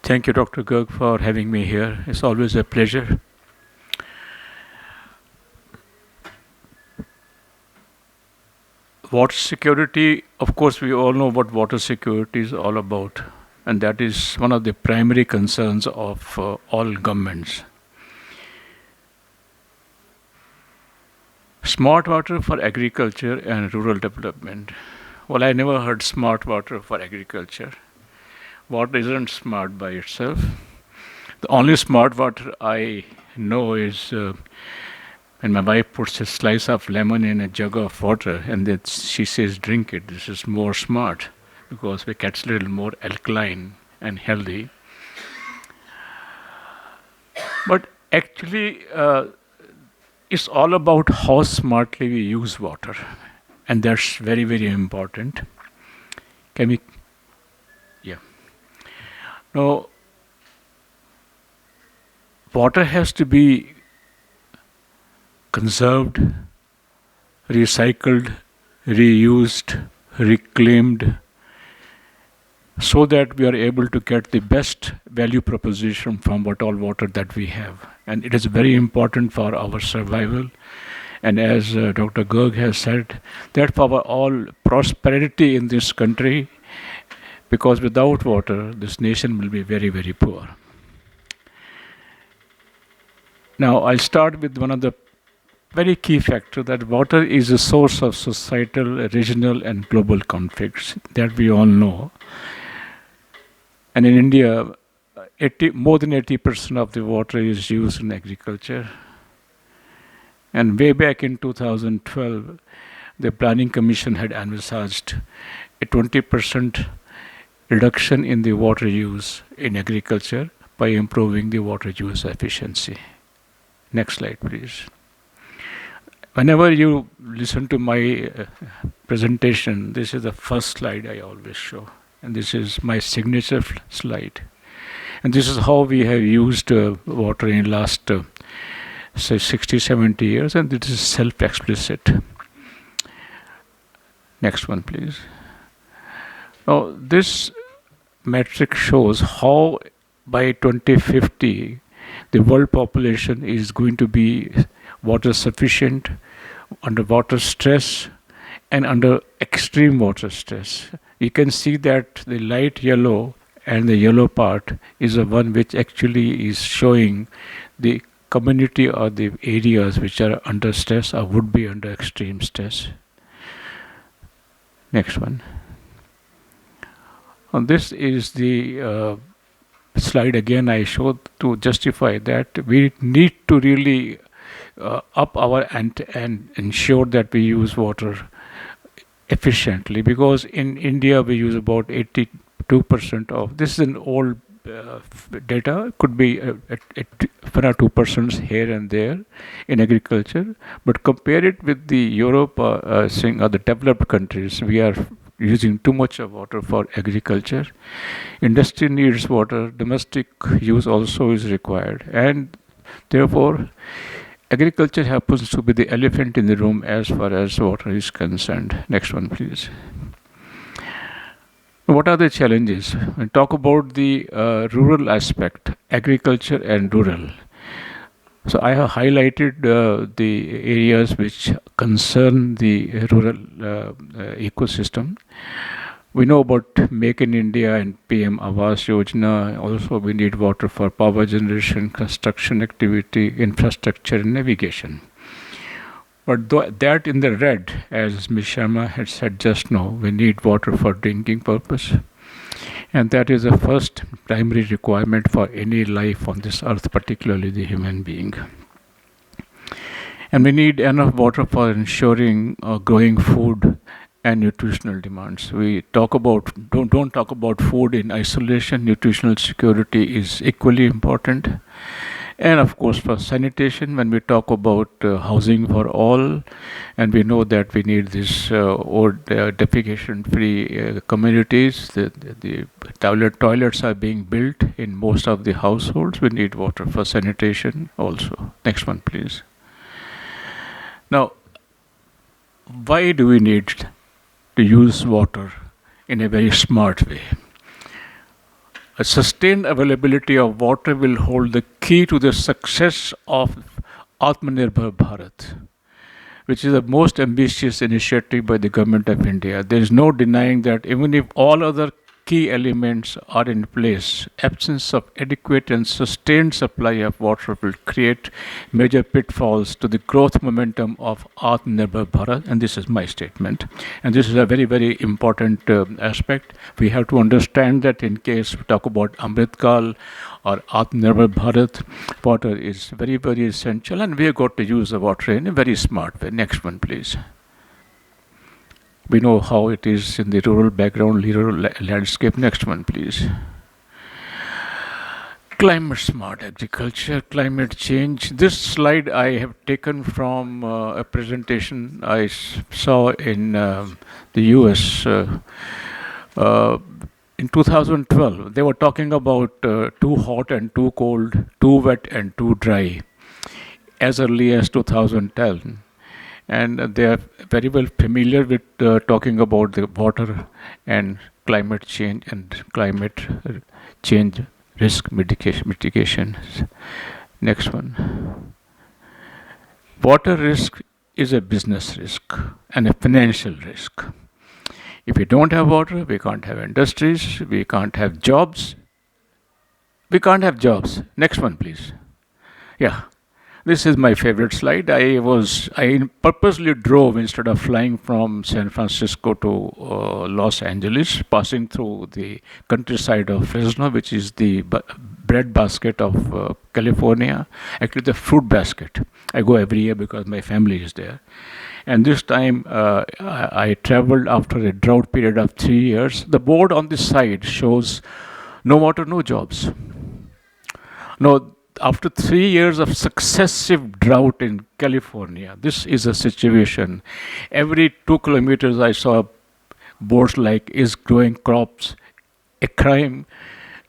Thank you, Dr. Garg, for having me here. It's always a pleasure. Water security, of course, we all know what water security is all about, and that is one of the primary concerns of all governments. Smart water for agriculture and rural development. Well, I never heard smart water for agriculture. Water isn't smart by itself. The only smart water I know is when my wife puts a slice of lemon in a jug of water and then she says, drink it. This is more smart because it gets a little more alkaline and healthy. But actually, it's all about how smartly we use water. And that's very, very important. Can we? Yeah. Now, water has to be conserved, recycled, reused, reclaimed, so that we are able to get the best value proposition from what all water that we have. And it is very important for our survival. And as Dr. Garg has said, that for our all prosperity in this country, because without water, this nation will be very, very poor. Now, I'll start with one of the very key factors that water is a source of societal, regional, and global conflicts that we all know. And in India, more than 80% of the water is used in agriculture. And way back in 2012, the Planning Commission had envisaged a 20% reduction in the water use in agriculture by improving the water use efficiency. Next slide, please. Whenever you listen to my presentation, this is the first slide I always show. And this is my signature slide. And this is how we have used water in the last, say, 60, 70 years. And this is self-explicit. Next one, please. Now, this metric shows how by 2050, the world population is going to be water sufficient, under water stress, and under extreme water stress. You can see that the light yellow and the yellow part is the one which actually is showing the community or the areas which are under stress or would be under extreme stress. Next one. And this is the slide again I showed to justify that we need to really up our and ensure that we use water efficiently, because in India we use about 82% of, this is an old data, could be 1 or 2% here and there in agriculture, but compare it with the Europe or the developed countries, we are using too much of water for agriculture. Industry needs water, domestic use also is required, and therefore agriculture happens to be the elephant in the room as far as water is concerned. Next one, please. What are the challenges? We talk about the rural aspect, agriculture and rural. So I have highlighted the areas which concern the rural ecosystem. We know about Make in India and PM Awas Yojana. Also, we need water for power generation, construction activity, infrastructure, and navigation. But that in the red, as Ms. Sharma had said just now, we need water for drinking purpose. And that is the first primary requirement for any life on this earth, particularly the human being. And we need enough water for ensuring growing food and nutritional demands. We talk about, don't talk about food in isolation. Nutritional security is equally important. And of course, for sanitation, when we talk about housing for all, and we know that we need this defecation-free communities, the toilets are being built in most of the households. We need water for sanitation also. Next one, please. Now, why do we need to use water in a very smart way? A sustained availability of water will hold the key to the success of Atmanirbhar Bharat, which is the most ambitious initiative by the government of India. There is no denying that even if all other key elements are in place, absence of adequate and sustained supply of water will create major pitfalls to the growth momentum of Atmanirbhar Bharat. And this is my statement. And this is a very, very important aspect. We have to understand that in case we talk about Amritkal or Atmanirbhar Bharat, water is very, very essential, and we have got to use the water in a very smart way. Next one, please. We know how it is in the rural background, rural landscape. Next one, please. Climate smart agriculture, climate change. This slide I have taken from a presentation I saw in the US. In 2012, they were talking about too hot and too cold, too wet and too dry, as early as 2010. And they are very well familiar with talking about the water and climate change risk mitigation. Next one. Water risk is a business risk and a financial risk. If we don't have water, we can't have industries, we can't have jobs. We can't have jobs. Next one, please. Yeah. This is my favorite slide. I purposely drove instead of flying from San Francisco to Los Angeles, passing through the countryside of Fresno, which is the bread basket of California. Actually, the fruit basket. I go every year because my family is there. And this time I traveled after a drought period of 3 years. The board on the side shows no water, no jobs. No. After 3 years of successive drought in California, this is a situation. Every 2 kilometers, I saw boards like "is growing crops a crime?"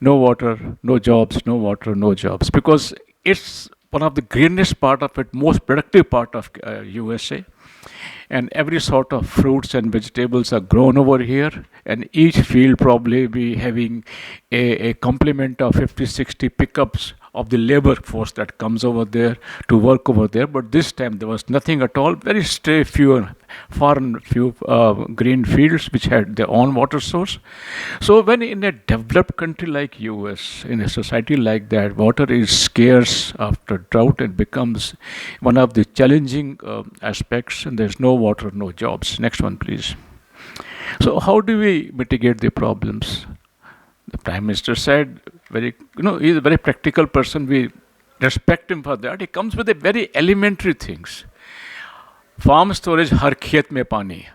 No water, no jobs, no water, no jobs. Because it's one of the greenest part of it, most productive part of USA. And every sort of fruits and vegetables are grown over here, and each field probably be having a complement of 50, 60 pickups of the labor force that comes over there to work over there. But this time there was nothing at all, very far and few green fields which had their own water source. So when in a developed country like US, in a society like that, water is scarce after drought, it becomes one of the challenging aspects, and there's no water, no jobs. Next one, please. So how do we mitigate the problems? The Prime Minister said, he's a very practical person. We respect him for that. He comes with a very elementary things. Farm storage, हर खेत में पानी.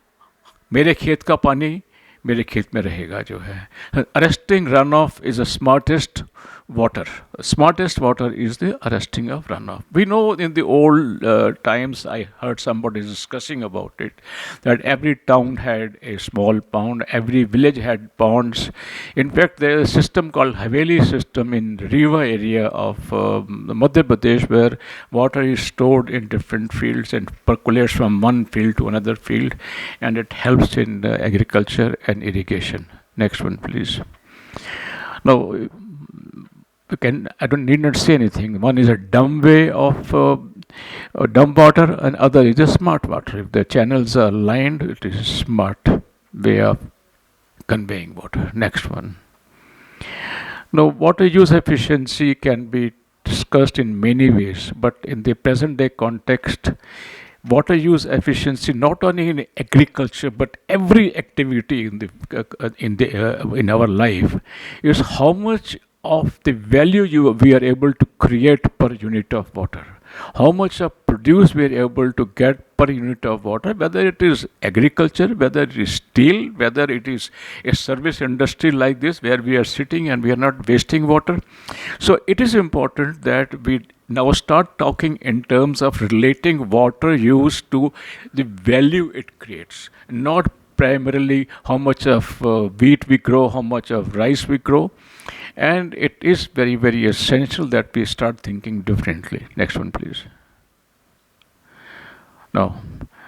मेरे खेत का पानी मेरे खेत में रहेगा जो है. Arresting runoff is the smartest water. Smartest water is the arresting of runoff. We know in the old times, I heard somebody discussing about it, that every town had a small pond, every village had ponds. In fact, there is a system called Haveli system in Riva area of Madhya Pradesh, where water is stored in different fields and percolates from one field to another field, and it helps in agriculture and irrigation. Next one, please. Now, I don't need not say anything. One is a dumb way of dumb water, and other is a smart water. If the channels are lined, it is a smart way of conveying water. Next one. Now, water use efficiency can be discussed in many ways, but in the present day context, water use efficiency not only in agriculture but every activity in our life is how much of the value we are able to create per unit of water, how much of produce we are able to get per unit of water, whether it is agriculture, whether it is steel, whether it is a service industry like this where we are sitting and we are not wasting water. So it is important that we now start talking in terms of relating water use to the value it creates, not primarily how much of wheat we grow, how much of rice we grow. And it is very, very essential that we start thinking differently. Next one, please. Now,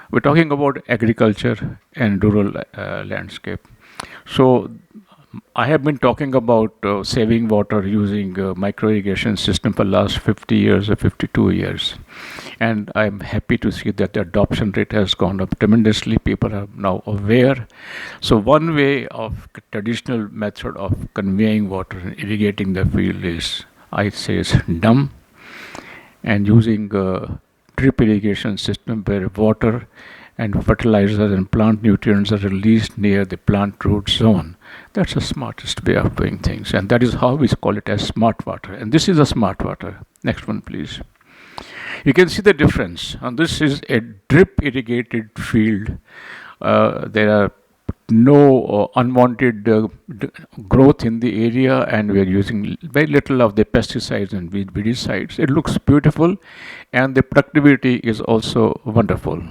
we're talking about agriculture and rural landscape. So, I have been talking about saving water using micro irrigation system for last 50 years or 52 years. And I'm happy to see that the adoption rate has gone up tremendously. People are now aware. So one way of traditional method of conveying water and irrigating the field is, I say, is dumb, and using a drip irrigation system where water and fertilizers and plant nutrients are released near the plant root zone. That's the smartest way of doing things, and that is how we call it as smart water. And this is a smart water. Next one, please. You can see the difference. And this is a drip irrigated field. There are no unwanted growth in the area, and we are using very little of the pesticides and weedicides. It looks beautiful, and the productivity is also wonderful.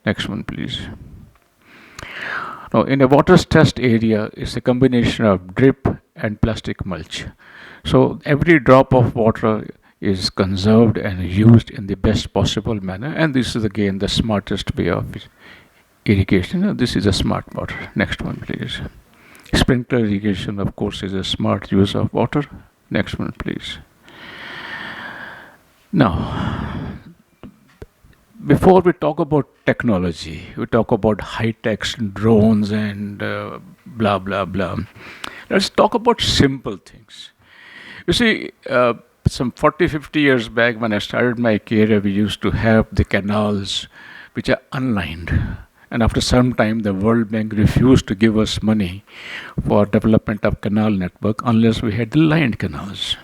Next one, please. Now, in a water stressed area, it's a combination of drip and plastic mulch. So every drop of water is conserved and used in the best possible manner, and this is again the smartest way of irrigation. This is a smart water. Next one, please. Sprinkler irrigation, of course, is a smart use of water. Next one, please. Now, before we talk about technology, we talk about high-tech drones and blah, blah, blah. Let's talk about simple things. You see, some 40, 50 years back when I started my career, we used to have the canals which are unlined. And after some time, the World Bank refused to give us money for development of canal network unless we had the lined canals.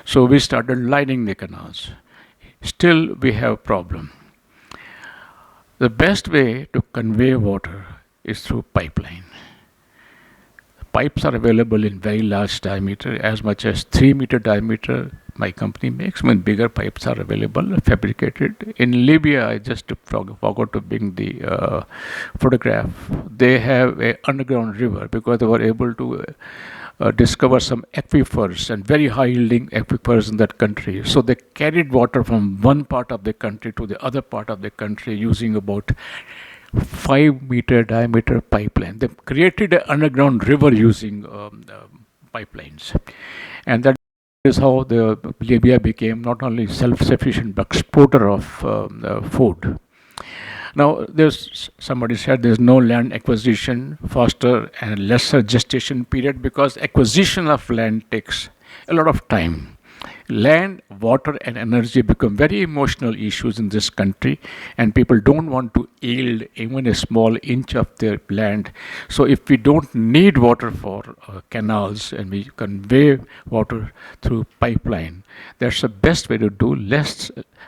So we started lining the canals. Still, we have a problem. The best way to convey water is through pipeline. Pipes are available in very large diameter, as much as 3-meter diameter my company makes. When bigger pipes are available, fabricated. In Libya, I just forgot to bring the photograph. They have an underground river because they were able to discover some aquifers and very high yielding aquifers in that country. So they carried water from one part of the country to the other part of the country using about 5-meter diameter pipeline. They created an underground river using pipelines, and that is how the Libya became not only self-sufficient but exporter of food. Now, somebody said there's no land acquisition faster and lesser gestation period because acquisition of land takes a lot of time. Land, water, and energy become very emotional issues in this country, and people don't want to yield even a small inch of their land. So if we don't need water for canals and we convey water through pipeline, that's the best way to do.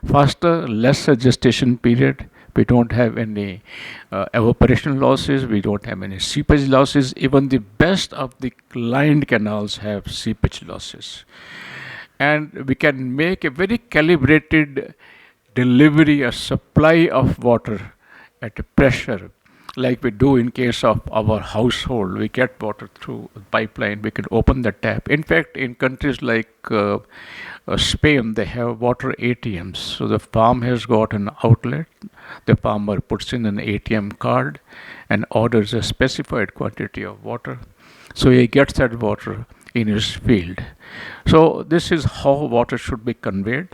Faster, lesser gestation period. We don't have any evaporation losses. We don't have any seepage losses. Even the best of the lined canals have seepage losses. And we can make a very calibrated delivery, a supply of water at a pressure, like we do in case of our household. We get water through a pipeline, we can open the tap. In fact, in countries like Spain, they have water ATMs. So the farm has got an outlet, the farmer puts in an ATM card and orders a specified quantity of water. So he gets that water in his field. So this is how water should be conveyed.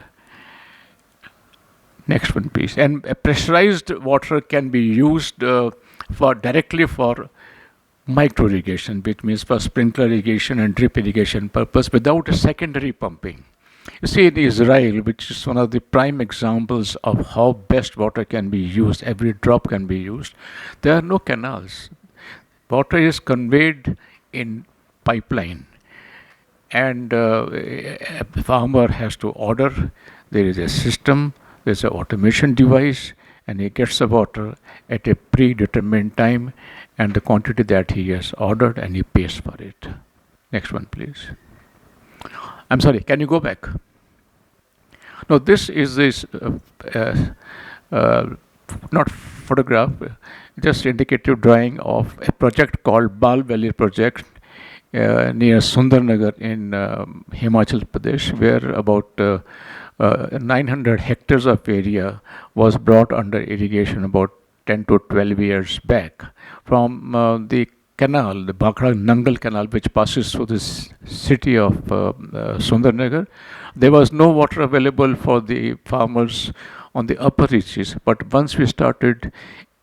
Next one, please. And pressurized water can be used directly for micro irrigation, which means for sprinkler irrigation and drip irrigation purpose without a secondary pumping. You see, in Israel, which is one of the prime examples of how best water can be used, every drop can be used, there are no canals. Water is conveyed in pipeline, and a farmer has to order. There is a system, there's an automation device, and he gets the water at a predetermined time and the quantity that he has ordered, and he pays for it. Next one, please. I'm sorry, can you go back? Now, this is not photograph, just indicative drawing of a project called Bal Valley Project near Sundarnagar in Himachal Pradesh, where about 900 hectares of area was brought under irrigation about 10 to 12 years back from the canal, the Bhakra Nangal canal, which passes through this city of Sundarnagar, there was no water available for the farmers on the upper reaches. But once we started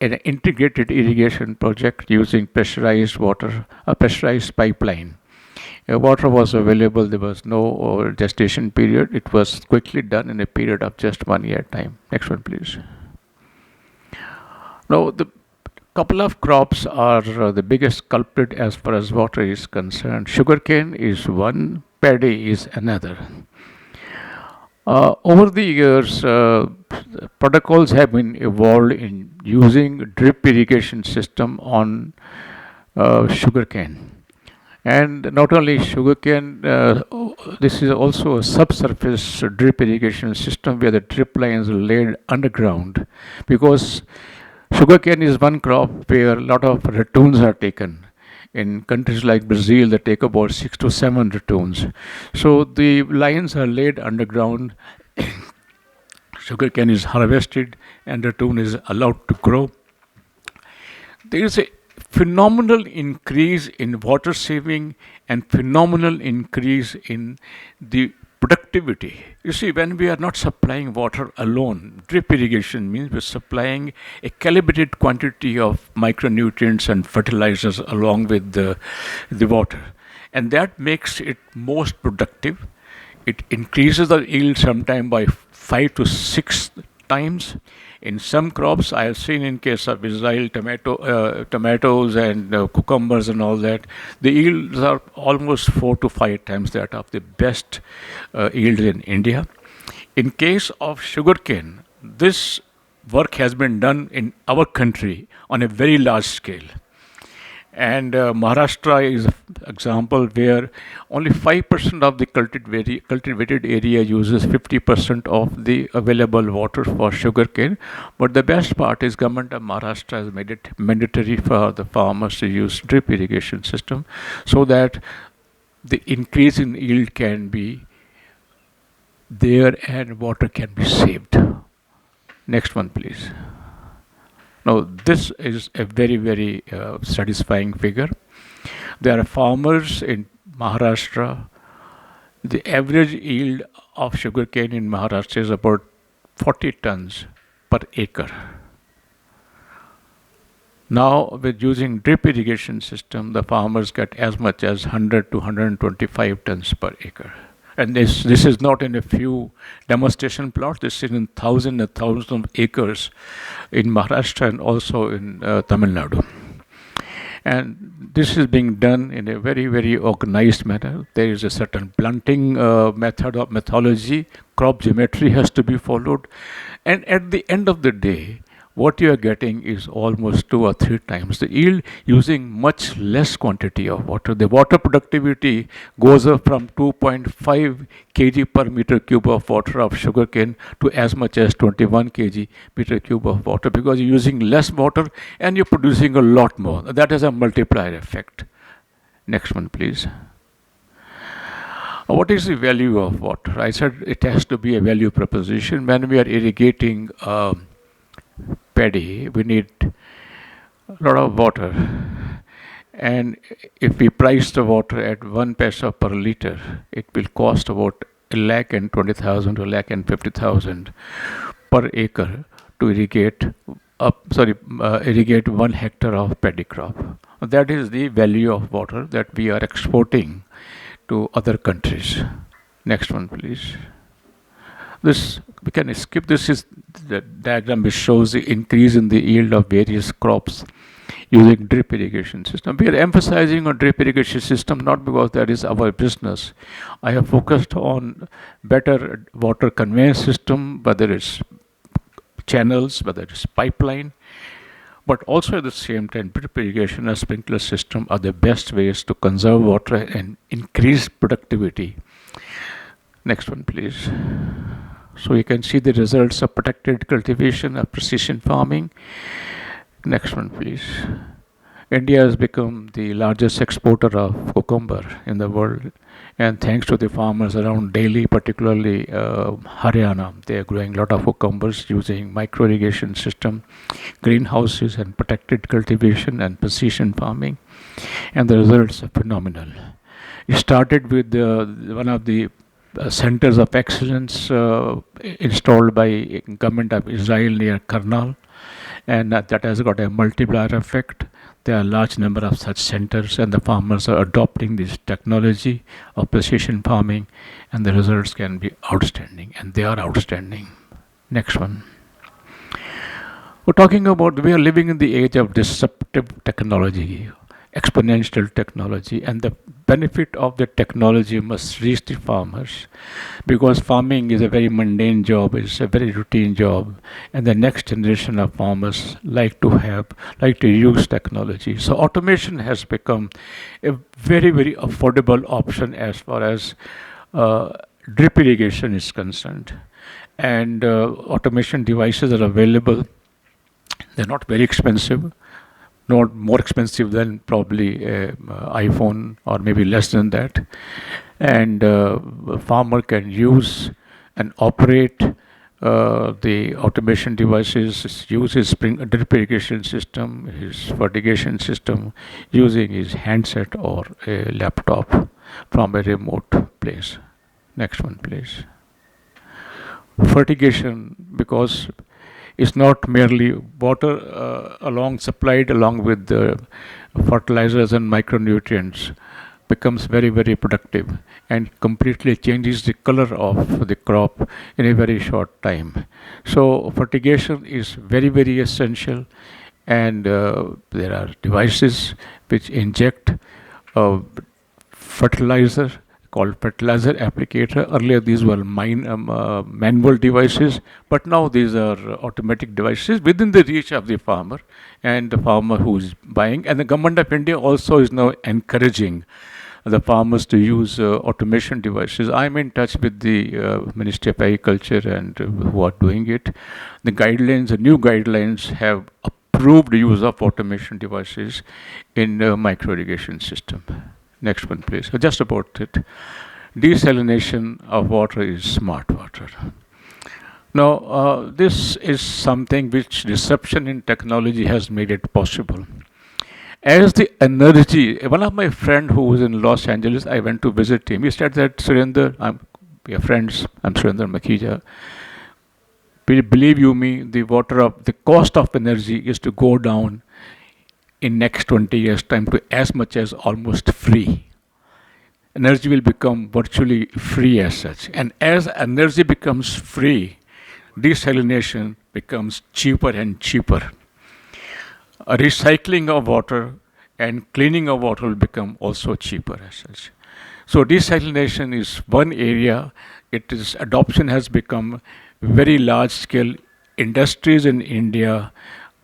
an integrated irrigation project using pressurized water, a pressurized pipeline, water was available. There was no gestation period. It was quickly done in a period of just 1 year time. Next one, please. Now, the couple of crops are the biggest culprit as far as water is concerned. Sugarcane is one, paddy is another. Over the years, protocols have been evolved in using drip irrigation system on sugarcane. And not only sugarcane, this is also a subsurface drip irrigation system where the drip lines are laid underground, because sugarcane is one crop where a lot of ratoons are taken. In countries like Brazil, they take about 6 to 7 ratoons. So the lines are laid underground, sugarcane is harvested, and ratoon is allowed to grow. There is a phenomenal increase in water saving and phenomenal increase in the productivity. You see, when we are not supplying water alone, drip irrigation means we're supplying a calibrated quantity of micronutrients and fertilizers along with the water. And that makes it most productive. It increases the yield sometime by 5 to 6 times. In some crops, I have seen in case of Israel, tomatoes and cucumbers and all that, the yields are almost 4 to 5 times that of the best yields in India. In case of sugarcane, this work has been done in our country on a very large scale. And Maharashtra is an example where only 5% of the cultivated area uses 50% of the available water for sugarcane. But the best part is government of Maharashtra has made it mandatory for the farmers to use drip irrigation system so that the increase in yield can be there and water can be saved. Next one, please. Now, this is a very, very satisfying figure. There are farmers in Maharashtra. The average yield of sugarcane in Maharashtra is about 40 tons per acre. Now, with using drip irrigation system, the farmers get as much as 100 to 125 tons per acre. And this is not in a few demonstration plots. This is in thousands and thousands of acres in Maharashtra and also in Tamil Nadu. And this is being done in a very, very organized manner. There is a certain planting methodology. Crop geometry has to be followed. And at the end of the day, what you are getting is almost 2 or 3 times the yield using much less quantity of water. The water productivity goes up from 2.5 kg per meter cube of water of sugarcane to as much as 21 kg meter cube of water, because you're using less water and you're producing a lot more. That is a multiplier effect. Next one, please. What is the value of water? I said it has to be a value proposition. When we are irrigating paddy, we need a lot of water, and if we price the water at 1 paisa per liter, it will cost about 1,20,000 to 1,50,000 per acre to irrigate 1 hectare of paddy crop. That is the value of water that we are exporting to other countries. Next one, please. This we can skip. This is the diagram which shows the increase in the yield of various crops using drip irrigation system. We are emphasizing on drip irrigation system not because that is our business. I have focused on better water conveyance system, whether it's channels, whether it's pipeline, but also at the same time drip irrigation and sprinkler system are the best ways to conserve water and increase productivity. Next one, please. So you can see the results of protected cultivation of precision farming. Next one, please. India has become the largest exporter of cucumber in the world, and thanks to the farmers around Delhi, particularly Haryana, they are growing a lot of cucumbers using micro irrigation system, greenhouses, and protected cultivation and precision farming. and the results are phenomenal. It started with one of the centers of excellence installed by government of Israel near Karnal, and that has got a multiplier effect. There are a large number of such centers, and the farmers are adopting this technology of precision farming, and the results can be outstanding, and they are outstanding. Next one. We're talking about we are living in the age of disruptive technology, exponential technology, and the benefit of the technology must reach the farmers, because farming is a very mundane job, it's a very routine job, and the next generation of farmers like to use technology. So automation has become a very affordable option as far as uh, drip irrigation is concerned, and automation devices are available. They're not very expensive, not more expensive than probably a iPhone or maybe less than that. And a farmer can use and operate the automation devices, use his drip irrigation system, his fertigation system, using his handset or a laptop from a remote place. Next one, please. Fertigation, because it's not merely water supplied along with the fertilizers and micronutrients, becomes very productive and completely changes the color of the crop in a very short time. So fertigation is very essential, and there are devices which inject uh, fertilizer called fertilizer applicator. Earlier these were manual devices, but now these are automatic devices within the reach of the farmer and the farmer who is buying. And the government of India also is now encouraging the farmers to use automation devices. I'm in touch with the Ministry of Agriculture and who are doing it. The new guidelines have approved use of automation devices in micro irrigation system. Next one, please. Just about it. Desalination of water is smart water. Now, this is something which disruption in technology has made it possible. As the energy, one of my friend who was in Los Angeles, I went to visit him. He said that we are friends. I'm Surender Makhija. Believe you me, the cost of energy is to go down in next 20 years time to as much as almost free. Energy will become virtually free as such, and as energy becomes free, desalination becomes cheaper and cheaper. Recycling of water and cleaning of water will become also cheaper as such. So desalination is one area. Its adoption has become very large scale. Industries in India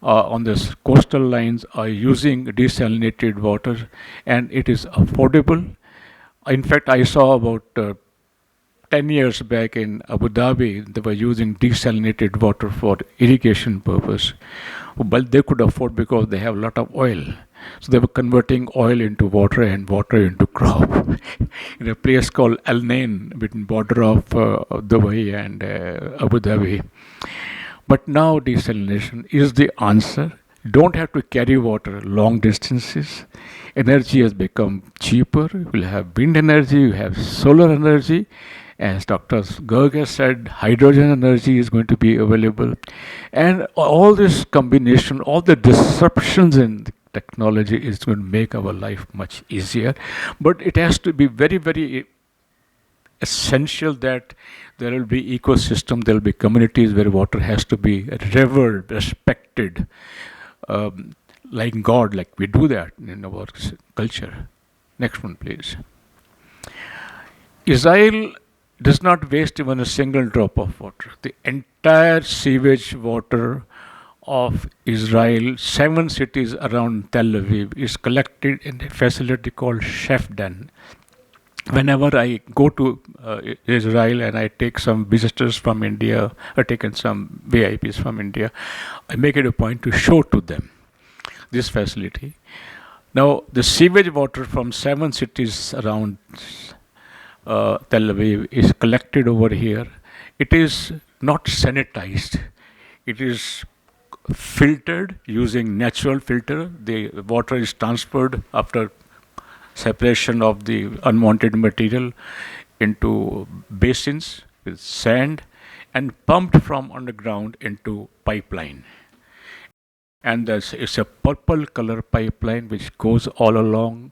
on the coastal lines are using desalinated water, and it is affordable. In fact, I saw about 10 years back in Abu Dhabi, they were using desalinated water for irrigation purpose. But they could afford because they have a lot of oil. So they were converting oil into water and water into crop in a place called Al Nain, between border of Dubai and Abu Dhabi. But now desalination is the answer. Don't have to carry water long distances. Energy has become cheaper. We'll have wind energy, you have solar energy. As Dr. Garg has said, hydrogen energy is going to be available. And all this combination, all the disruptions in the technology is going to make our life much easier. But it has to be very essential that there will be ecosystem, there will be communities where water has to be revered, respected, like God, like we do that in our culture. Next one, please. Israel does not waste even a single drop of water. The entire sewage water of Israel, 7 cities around Tel Aviv, is collected in a facility called Shefdan. Whenever I go to Israel and I take some visitors from India, or taken some VIPs from India, I make it a point to show to them this facility. Now, the sewage water from 7 cities around Tel Aviv is collected over here. It is not sanitized. It is filtered using natural filter. The water is transferred after separation of the unwanted material into basins with sand and pumped from underground into pipeline. And it's a purple color pipeline which goes all along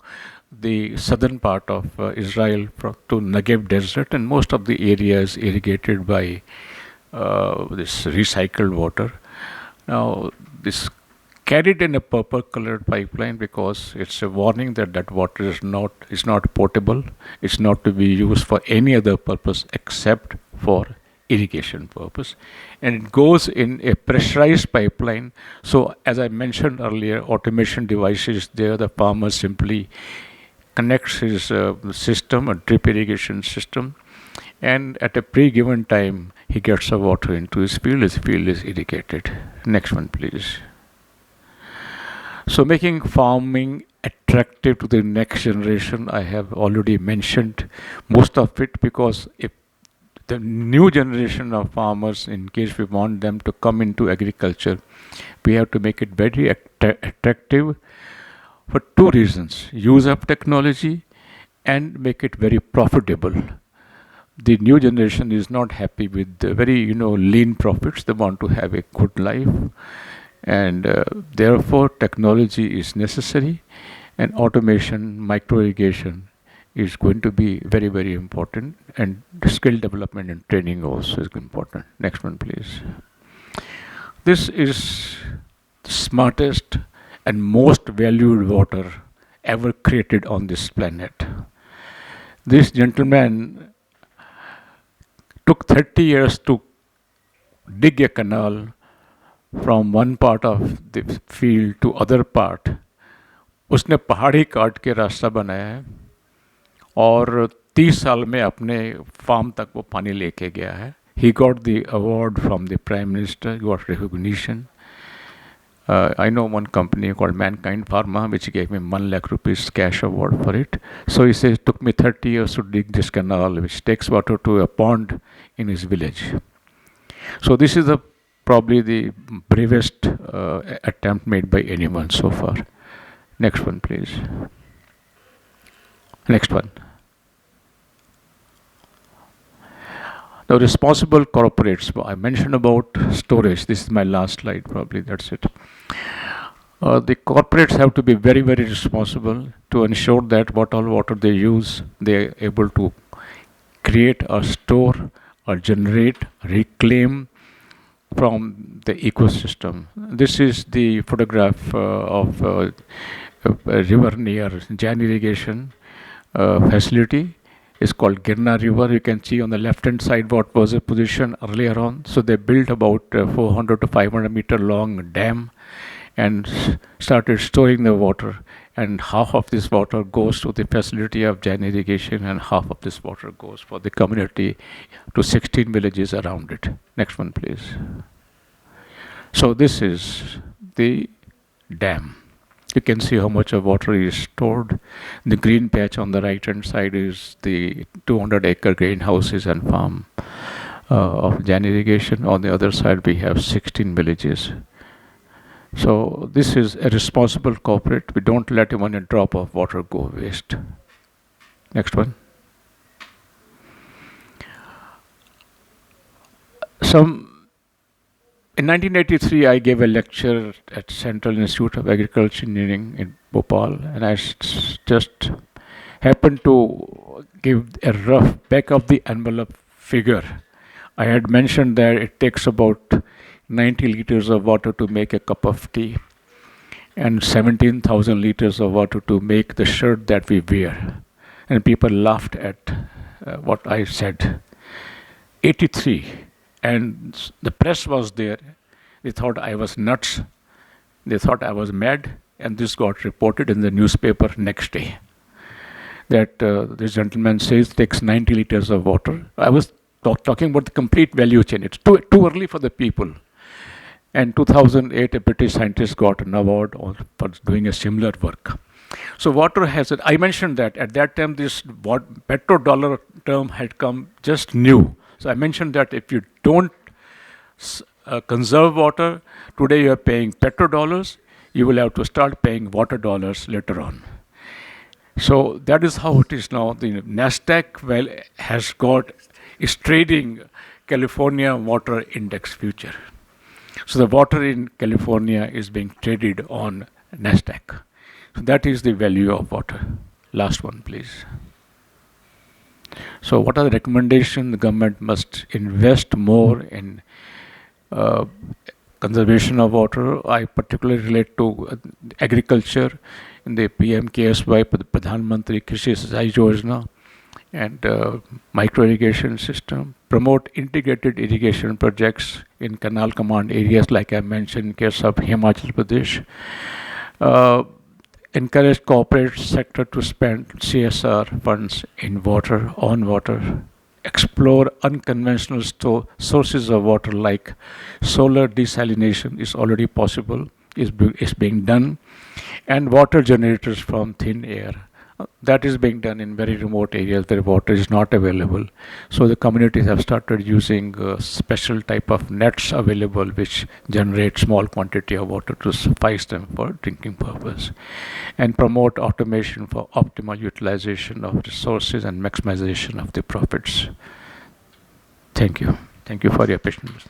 the southern part of Israel to Negev desert, and most of the area is irrigated by this recycled water. Now, this carried in a purple colored pipeline because it's a warning that that water is not potable. It's not to be used for any other purpose except for irrigation purpose, and it goes in a pressurized pipeline. So as I mentioned earlier, automation devices there, the farmer simply connects his system, a drip irrigation system, and at a pre-given time he gets the water into his field is irrigated. Next one please. So making farming attractive to the next generation, I have already mentioned most of it, because if the new generation of farmers, in case we want them to come into agriculture, we have to make it very attractive for two reasons: use of technology and make it very profitable. The new generation is not happy with the very lean profits. They want to have a good life, and therefore technology is necessary, and automation, micro irrigation is going to be very, very important, and skill development and training also is important. Next one please. This is the smartest and most valued water ever created on this planet. This gentleman took 30 years to dig a canal from one part of the field to other part. उसने पहाड़ी काट के रास्ता बनाया है और 30 साल में अपने फार्म तक वो पानी लेके गया है. He got the award from the Prime Minister, got recognition. I know one company called Mankind Pharma, which gave me 1 lakh rupees cash award for it. So he says, it took me 30 years to dig this canal, which takes water to a pond in his village. So this is probably the bravest attempt made by anyone so far. Next one, please. Next one. Now, responsible corporates. I mentioned about storage. This is my last slide, probably. That's it. The corporates have to be very, very responsible to ensure that what all water they use, they are able to create or store or generate, reclaim from the ecosystem. This is the photograph of a river near Jain Irrigation facility. Is called Girna River. You can see on the left hand side what was the position earlier on. So they built about 400 to 500 meter long dam and started storing the water, and half of this water goes to the facility of Jain Irrigation and half of this water goes for the community to 16 villages around it. Next one please. So this is the dam. You can see how much of water is stored. The green patch on the right hand side is the 200-acre greenhouses and farm of Jain Irrigation. On the other side we have 16 villages. So this is a responsible corporate. We don't let even a drop of water go waste. Next one. In 1983, I gave a lecture at Central Institute of Agriculture Engineering in Bhopal, and I just happened to give a rough back of the envelope figure. I had mentioned that it takes about 90 liters of water to make a cup of tea and 17,000 liters of water to make the shirt that we wear. And people laughed at what I said. 83. And the press was there. They thought I was nuts. They thought I was mad. And this got reported in the newspaper next day. That this gentleman says it takes 90 liters of water. I was talking about the complete value chain. It's too early for the people. And 2008, a British scientist got an award for doing a similar work. So water has it. I mentioned that at that time this petrodollar term had come just new. So I mentioned that if you don't conserve water. Today you are paying petrodollars. You will have to start paying water dollars later on. So that is how it is now. The NASDAQ is trading California Water Index future. So the water in California is being traded on NASDAQ. So that is the value of water. Last one, please. So what are the recommendations? The government must invest more in conservation of water. I particularly relate to agriculture in the PM-KSY, Pradhan Mantri Krishi Sinchai Yojana, and micro irrigation system. Promote integrated irrigation projects in canal command areas, like I mentioned in case of Himachal Pradesh. Encourage corporate sector to spend CSR funds in water, on water. Explore unconventional sources of water, like solar desalination is already possible, is being done, and water generators from thin air. That is being done in very remote areas where water is not available. So the communities have started using special type of nets available, which generate small quantity of water to suffice them for drinking purpose. And promote automation for optimal utilization of resources and maximization of the profits. Thank you. Thank you for your patience.